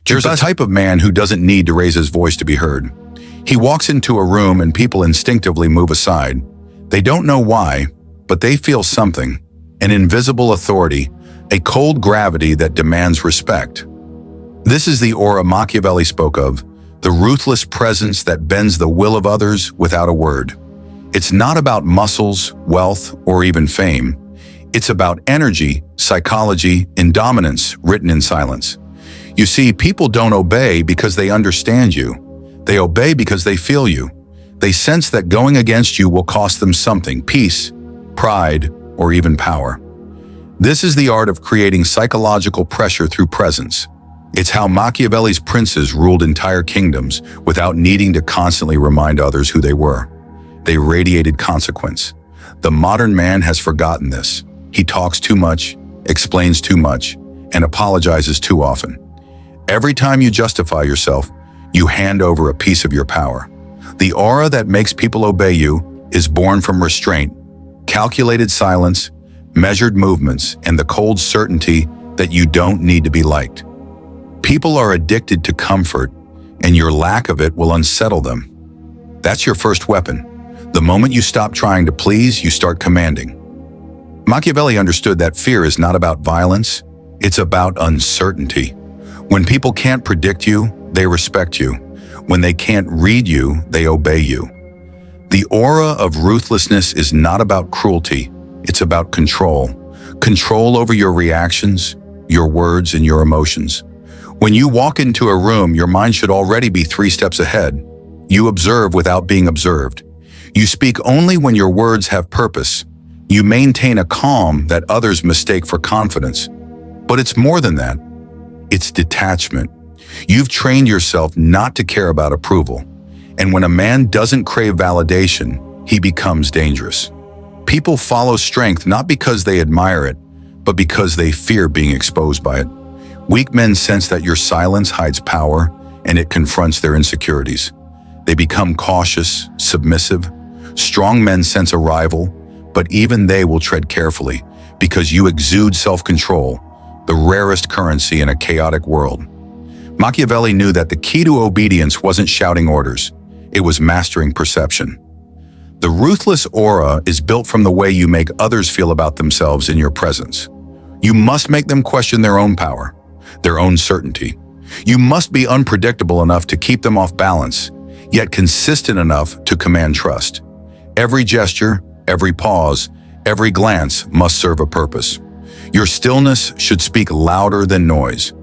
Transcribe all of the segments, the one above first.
There's a type of man who doesn't need to raise his voice to be heard. He walks into a room and people instinctively move aside. They don't know why, but they feel something, an invisible authority, a cold gravity that demands respect. This is the aura Machiavelli spoke of, the ruthless presence that bends the will of others without a word. It's not about muscles, wealth, or even fame. It's about energy, psychology, and dominance written in silence. You see, people don't obey because they understand you. They obey because they feel you. They sense that going against you will cost them something: peace, pride, or even power. This is the art of creating psychological pressure through presence. It's how Machiavelli's princes ruled entire kingdoms without needing to constantly remind others who they were. They radiated consequence. The modern man has forgotten this. He talks too much, explains too much, and apologizes too often. Every time you justify yourself, you hand over a piece of your power. The aura that makes people obey you is born from restraint, calculated silence, measured movements, and the cold certainty that you don't need to be liked. People are addicted to comfort, and your lack of it will unsettle them. That's your first weapon. The moment you stop trying to please, you start commanding. Machiavelli understood that fear is not about violence, it's about uncertainty. When people can't predict you, they respect you. When they can't read you, they obey you. The aura of ruthlessness is not about cruelty, it's about control. Control over your reactions, your words, and your emotions. When you walk into a room, your mind should already be 3 steps ahead. You observe without being observed. You speak only when your words have purpose. You maintain a calm that others mistake for confidence. But it's more than that. It's detachment. You've trained yourself not to care about approval. And when a man doesn't crave validation, he becomes dangerous. People follow strength not because they admire it, but because they fear being exposed by it. Weak men sense that your silence hides power, and it confronts their insecurities. They become cautious, submissive. Strong men sense a rival, but even they will tread carefully because you exude self-control, the rarest currency in a chaotic world. Machiavelli knew that the key to obedience wasn't shouting orders, it was mastering perception. The ruthless aura is built from the way you make others feel about themselves in your presence. You must make them question their own power, their own certainty. You must be unpredictable enough to keep them off balance, yet consistent enough to command trust. Every gesture, every pause, every glance must serve a purpose. Your stillness should speak louder than noise.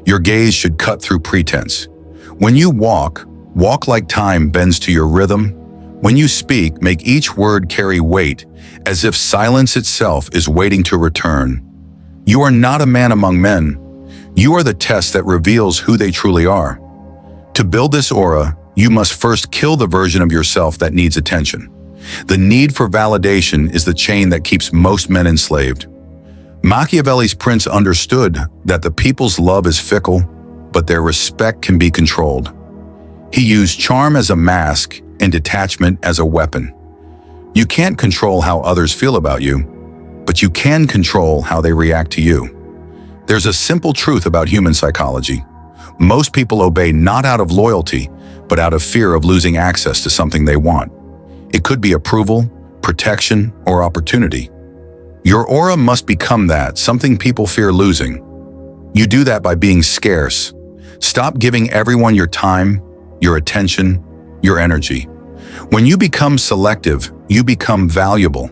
Your gaze should cut through pretense. When you walk like time bends to your rhythm. When you speak, make each word carry weight, as if silence itself is waiting to return. You are not a man among men. You are the test that reveals who they truly are. To build this aura, you must first kill the version of yourself that needs attention. The need for validation is the chain that keeps most men enslaved. Machiavelli's prince understood that the people's love is fickle, but their respect can be controlled. He used charm as a mask and detachment as a weapon. You can't control how others feel about you, but you can control how they react to you. There's a simple truth about human psychology. Most people obey not out of loyalty, but out of fear of losing access to something they want. It could be approval, protection, or opportunity. Your aura must become that, something people fear losing. You do that by being scarce. Stop giving everyone your time, your attention, your energy. When you become selective, you become valuable.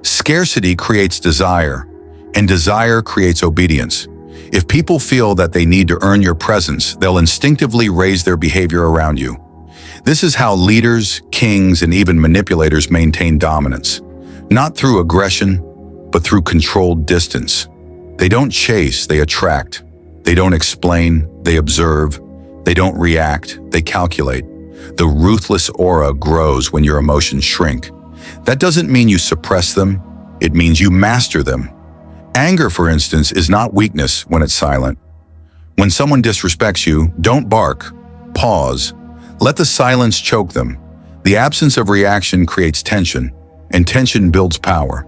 Scarcity creates desire, and desire creates obedience. If people feel that they need to earn your presence, they'll instinctively raise their behavior around you. This is how leaders, kings, and even manipulators maintain dominance. Not through aggression, but through controlled distance. They don't chase, they attract. They don't explain, they observe. They don't react, they calculate. The ruthless aura grows when your emotions shrink. That doesn't mean you suppress them, it means you master them. Anger, for instance, is not weakness when it's silent. When someone disrespects you, don't bark. Pause. Let the silence choke them. The absence of reaction creates tension, and tension builds power.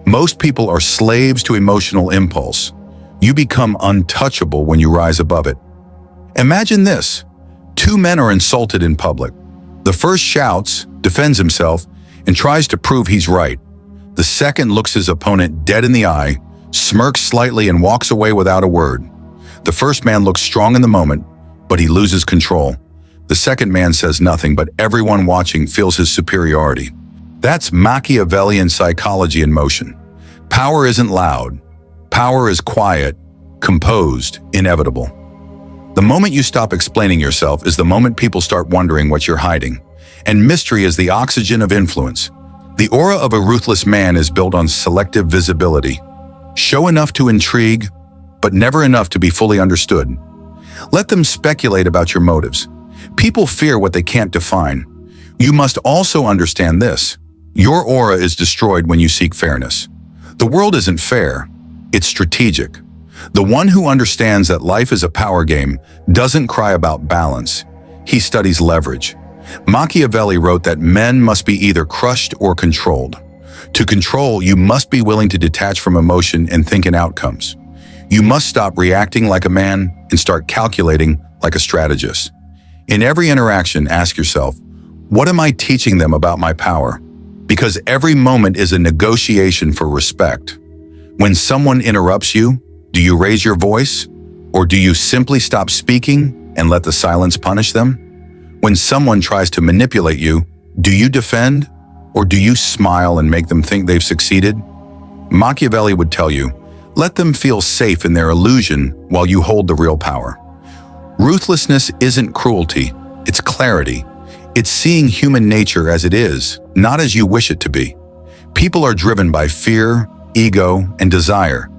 Most people are slaves to emotional impulse. You become untouchable when you rise above it. Imagine this. Two men are insulted in public. The first shouts, defends himself, and tries to prove he's right. The second looks his opponent dead in the eye, smirks slightly, and walks away without a word. The first man looks strong in the moment, but he loses control. The second man says nothing, but everyone watching feels his superiority. That's Machiavellian psychology in motion. Power isn't loud. Power is quiet, composed, inevitable. The moment you stop explaining yourself is the moment people start wondering what you're hiding. And mystery is the oxygen of influence. The aura of a ruthless man is built on selective visibility. Show enough to intrigue, but never enough to be fully understood. Let them speculate about your motives. People fear what they can't define. You must also understand this. Your aura is destroyed when you seek fairness. The world isn't fair. It's strategic. The one who understands that life is a power game doesn't cry about balance. He studies leverage. Machiavelli wrote that men must be either crushed or controlled. To control, you must be willing to detach from emotion and think in outcomes. You must stop reacting like a man and start calculating like a strategist. In every interaction, ask yourself, what am I teaching them about my power? Because every moment is a negotiation for respect. When someone interrupts you, do you raise your voice? Or do you simply stop speaking and let the silence punish them? When someone tries to manipulate you, do you defend? Or do you smile and make them think they've succeeded? Machiavelli would tell you, let them feel safe in their illusion while you hold the real power. Ruthlessness isn't cruelty, it's clarity. It's seeing human nature as it is, not as you wish it to be. People are driven by fear, ego, and desire.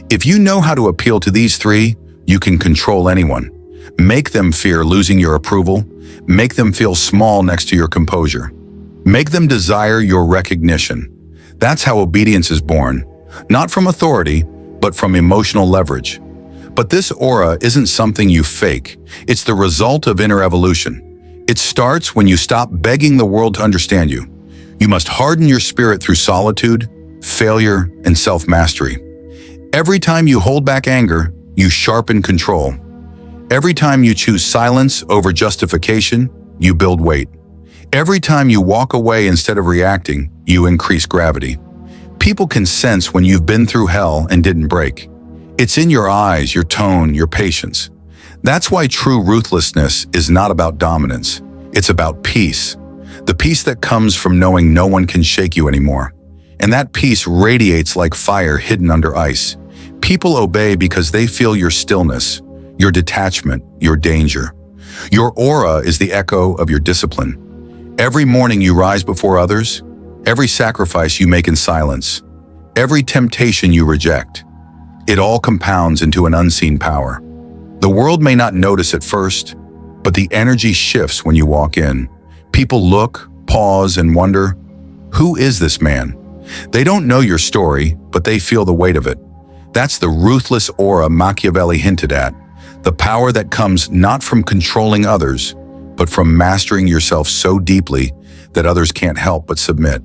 If you know how to appeal to these three, you can control anyone. Make them fear losing your approval. Make them feel small next to your composure. Make them desire your recognition. That's how obedience is born, not from authority, but from emotional leverage. But this aura isn't something you fake. It's the result of inner evolution. It starts when you stop begging the world to understand you. You must harden your spirit through solitude, failure, and self-mastery. Every time you hold back anger, you sharpen control. Every time you choose silence over justification, you build weight. Every time you walk away instead of reacting, you increase gravity. People can sense when you've been through hell and didn't break. It's in your eyes, your tone, your patience. That's why true ruthlessness is not about dominance. It's about peace. The peace that comes from knowing no one can shake you anymore. And that peace radiates like fire hidden under ice. People obey because they feel your stillness, your detachment, your danger. Your aura is the echo of your discipline. Every morning you rise before others, every sacrifice you make in silence, every temptation you reject. It all compounds into an unseen power. The world may not notice at first, but the energy shifts when you walk in. People look, pause, and wonder, who is this man? They don't know your story, but they feel the weight of it. That's the ruthless aura Machiavelli hinted at, the power that comes not from controlling others, but from mastering yourself so deeply that others can't help but submit.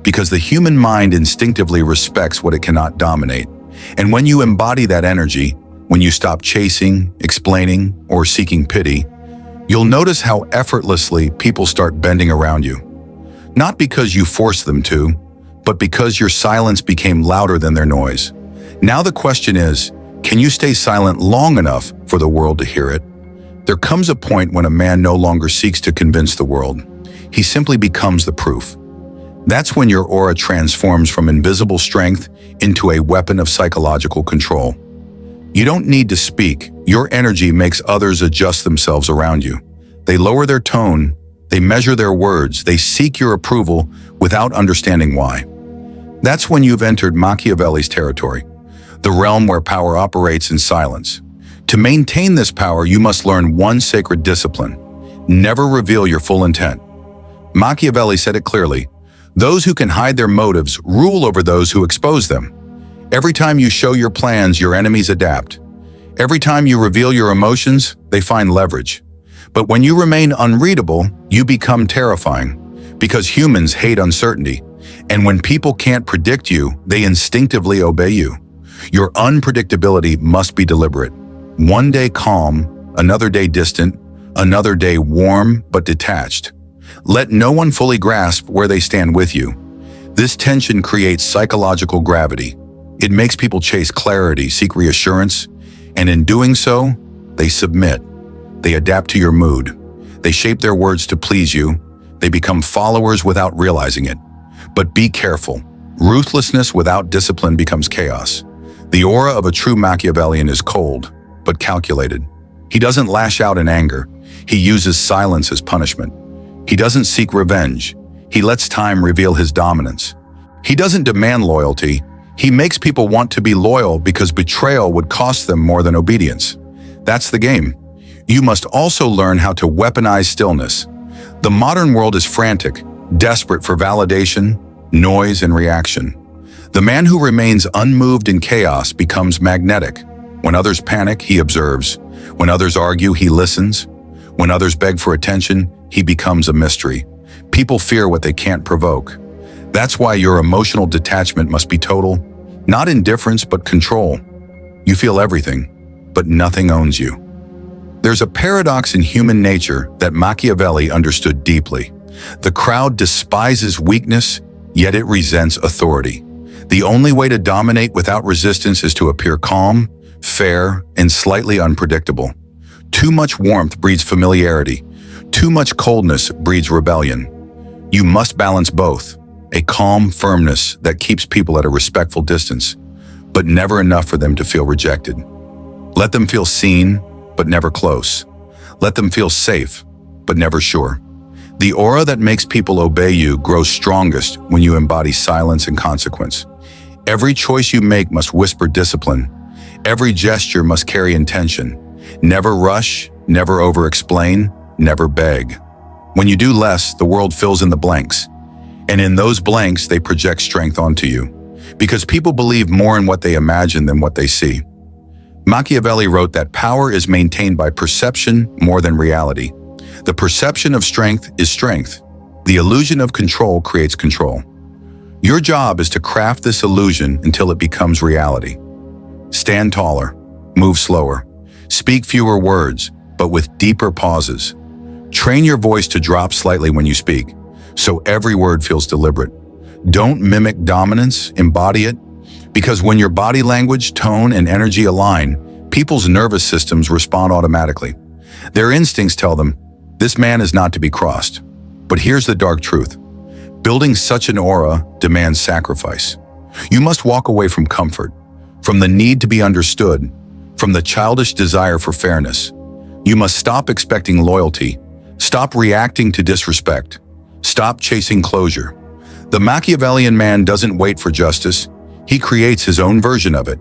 Because the human mind instinctively respects what it cannot dominate. And when you embody that energy, when you stop chasing, explaining, or seeking pity, you'll notice how effortlessly people start bending around you. Not because you forced them to, but because your silence became louder than their noise. Now the question is, can you stay silent long enough for the world to hear it? There comes a point when a man no longer seeks to convince the world. He simply becomes the proof. That's when your aura transforms from invisible strength into a weapon of psychological control. You don't need to speak. Your energy makes others adjust themselves around you. They lower their tone, they measure their words, they seek your approval without understanding why. That's when you've entered Machiavelli's territory, the realm where power operates in silence. To maintain this power, you must learn one sacred discipline: never reveal your full intent. Machiavelli said it clearly: those who can hide their motives rule over those who expose them. Every time you show your plans, your enemies adapt. Every time you reveal your emotions, they find leverage. But when you remain unreadable, you become terrifying, because humans hate uncertainty. And when people can't predict you, they instinctively obey you. Your unpredictability must be deliberate. One day calm, another day distant, another day warm but detached. Let no one fully grasp where they stand with you. This tension creates psychological gravity. It makes people chase clarity, seek reassurance, and in doing so, they submit. They adapt to your mood. They shape their words to please you. They become followers without realizing it. But be careful. Ruthlessness without discipline becomes chaos. The aura of a true Machiavellian is cold, but calculated. He doesn't lash out in anger. He uses silence as punishment. He doesn't seek revenge. He lets time reveal his dominance. He doesn't demand loyalty. He makes people want to be loyal because betrayal would cost them more than obedience. That's the game. You must also learn how to weaponize stillness. The modern world is frantic, desperate for validation, noise, and reaction. The man who remains unmoved in chaos becomes magnetic. When others panic, he observes. When others argue, he listens. When others beg for attention, he becomes a mystery. People fear what they can't provoke. That's why your emotional detachment must be total, not indifference, but control. You feel everything, but nothing owns you. There's a paradox in human nature that Machiavelli understood deeply. The crowd despises weakness, yet it resents authority. The only way to dominate without resistance is to appear calm, fair, and slightly unpredictable. Too much warmth breeds familiarity. Too much coldness breeds rebellion. You must balance both, a calm firmness that keeps people at a respectful distance, but never enough for them to feel rejected. Let them feel seen, but never close. Let them feel safe, but never sure. The aura that makes people obey you grows strongest when you embody silence and consequence. Every choice you make must whisper discipline. Every gesture must carry intention. Never rush, never over-explain, never beg. When you do less, the world fills in the blanks. And in those blanks, they project strength onto you. Because people believe more in what they imagine than what they see. Machiavelli wrote that power is maintained by perception more than reality. The perception of strength is strength. The illusion of control creates control. Your job is to craft this illusion until it becomes reality. Stand taller, move slower, speak fewer words, but with deeper pauses. Train your voice to drop slightly when you speak, so every word feels deliberate. Don't mimic dominance, embody it. Because when your body language, tone, and energy align, people's nervous systems respond automatically. Their instincts tell them, this man is not to be crossed. But here's the dark truth. Building such an aura demands sacrifice. You must walk away from comfort, from the need to be understood, from the childish desire for fairness. You must stop expecting loyalty, stop reacting to disrespect, stop chasing closure. The Machiavellian man doesn't wait for justice. He creates his own version of it.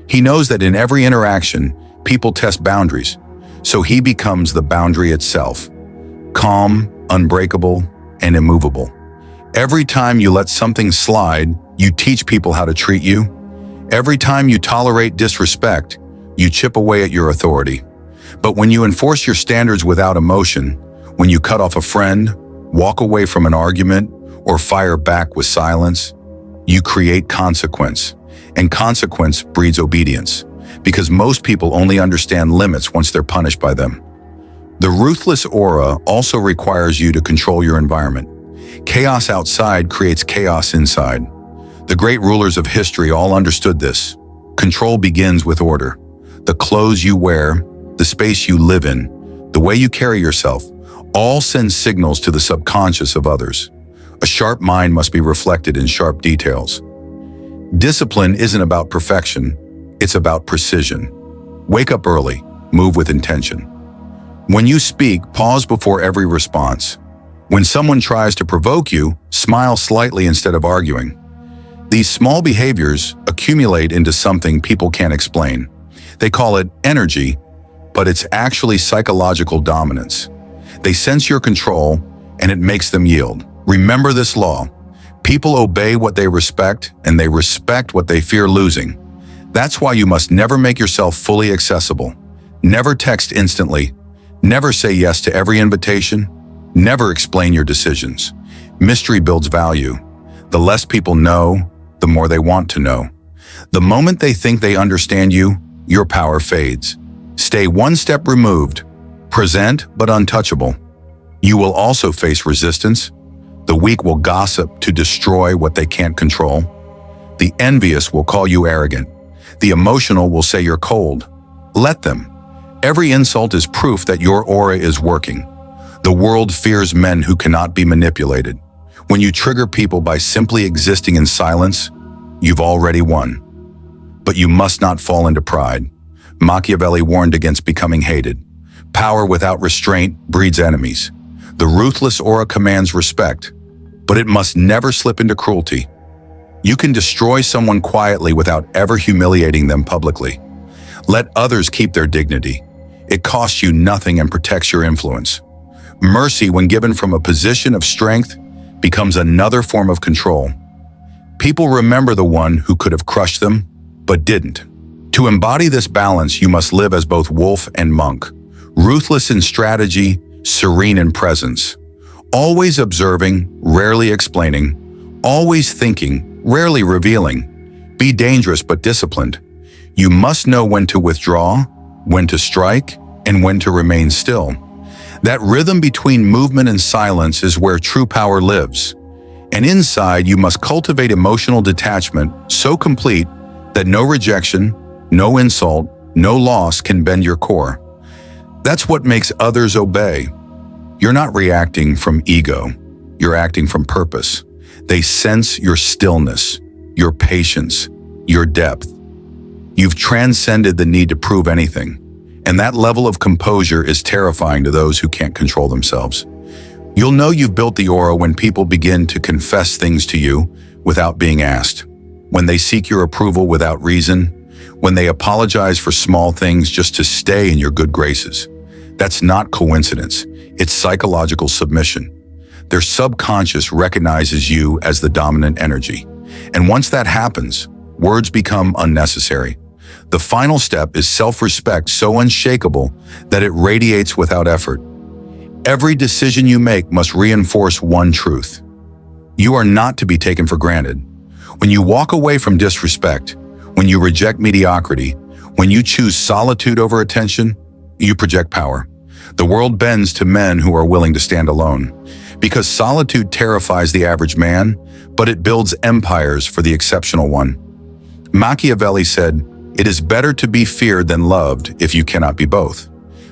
He knows that in every interaction, people test boundaries, so he becomes the boundary itself. Calm, unbreakable, and immovable. Every time you let something slide, you teach people how to treat you. Every time you tolerate disrespect, you chip away at your authority. But when you enforce your standards without emotion, when you cut off a friend, walk away from an argument, or fire back with silence, you create consequence. And consequence breeds obedience, because most people only understand limits once they're punished by them. The ruthless aura also requires you to control your environment. Chaos outside creates chaos inside. The great rulers of history all understood this. Control begins with order. The clothes you wear, the space you live in, the way you carry yourself, all send signals to the subconscious of others. A sharp mind must be reflected in sharp details. Discipline isn't about perfection, it's about precision. Wake up early, move with intention. When you speak, pause before every response. When someone tries to provoke you, smile slightly instead of arguing. These small behaviors accumulate into something people can't explain. They call it energy, but it's actually psychological dominance. They sense your control, and it makes them yield. Remember this law. People obey what they respect, and they respect what they fear losing. That's why you must never make yourself fully accessible. Never text instantly. Never say yes to every invitation. Never explain your decisions. Mystery builds value. The less people know, the more they want to know. The moment they think they understand you, your power fades. Stay Stay one step removed, present but untouchable. You will also face resistance. The weak will gossip to destroy what they can't control. The envious will call you arrogant. The emotional will say you're cold. Let them. Every insult is proof that your aura is working. The world fears men who cannot be manipulated. When you trigger people by simply existing in silence, you've already won. But you must not fall into pride. Machiavelli warned against becoming hated. Power without restraint breeds enemies. The ruthless aura commands respect, but it must never slip into cruelty. You can destroy someone quietly without ever humiliating them publicly. Let others keep their dignity. It costs you nothing and protects your influence. Mercy, when given from a position of strength, becomes another form of control. People remember the one who could have crushed them, but didn't. To embody this balance, you must live as both wolf and monk, ruthless in strategy, serene in presence, always observing, rarely explaining, always thinking, rarely revealing. Be dangerous but disciplined. You must know when to withdraw, when to strike, and when to remain still. That rhythm between movement and silence is where true power lives. And inside, you must cultivate emotional detachment so complete that no rejection, no insult, no loss can bend your core. That's what makes others obey. You're not reacting from ego. You're acting from purpose. They sense your stillness, your patience, your depth. You've transcended the need to prove anything. And that level of composure is terrifying to those who can't control themselves. You'll know you've built the aura when people begin to confess things to you without being asked, when they seek your approval without reason, when they apologize for small things just to stay in your good graces. That's not coincidence. It's psychological submission. Their subconscious recognizes you as the dominant energy. And once that happens, words become unnecessary. The final step is self-respect so unshakable that it radiates without effort. Every decision you make must reinforce one truth. You are not to be taken for granted. When you walk away from disrespect, when you reject mediocrity, when you choose solitude over attention, you project power. The world bends to men who are willing to stand alone. Because solitude terrifies the average man, but it builds empires for the exceptional one. Machiavelli said, "It is better to be feared than loved if you cannot be both."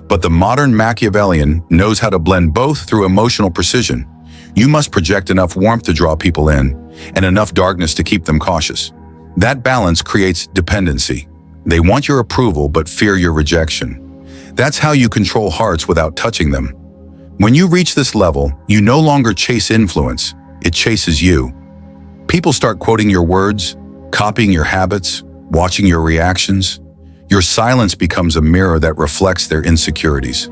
But the modern Machiavellian knows how to blend both through emotional precision. You must project enough warmth to draw people in, and enough darkness to keep them cautious. That balance creates dependency. They want your approval but fear your rejection. That's how you control hearts without touching them. When you reach this level, you no longer chase influence, it chases you. People start quoting your words, copying your habits, watching your reactions. Your silence becomes a mirror that reflects their insecurities.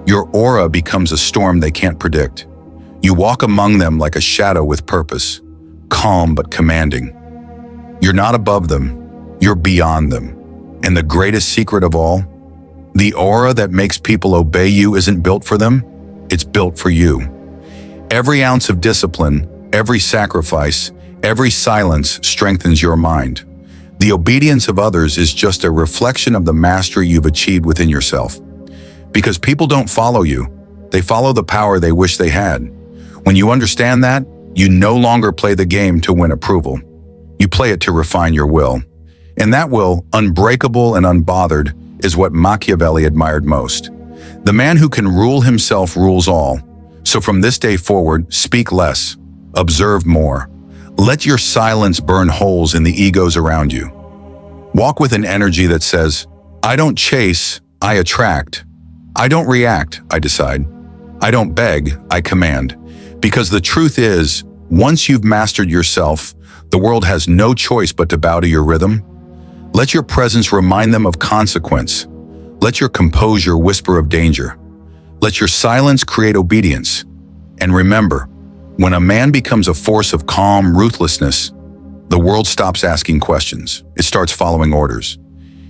Your aura becomes a storm they can't predict. You walk among them like a shadow with purpose, calm but commanding. You're not above them, you're beyond them. And the greatest secret of all, the aura that makes people obey you isn't built for them, it's built for you. Every ounce of discipline, every sacrifice, every silence strengthens your mind. The obedience of others is just a reflection of the mastery you've achieved within yourself. Because people don't follow you, they follow the power they wish they had. When you understand that, you no longer play the game to win approval. You play it to refine your will. And that will, unbreakable and unbothered, is what Machiavelli admired most. The man who can rule himself rules all. So from this day forward, speak less, observe more. Let your silence burn holes in the egos around you. Walk with an energy that says, I don't chase, I attract. I don't react, I decide. I don't beg, I command. Because the truth is, once you've mastered yourself, the world has no choice but to bow to your rhythm. Let your presence remind them of consequence. Let your composure whisper of danger. Let your silence create obedience. And remember, when a man becomes a force of calm ruthlessness, the world stops asking questions. It starts following orders.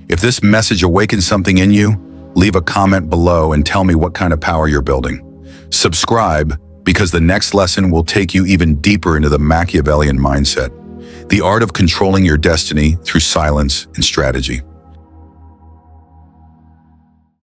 If this message awakens something in you, leave a comment below and tell me what kind of power you're building. Subscribe, because the next lesson will take you even deeper into the Machiavellian mindset, the art of controlling your destiny through silence and strategy.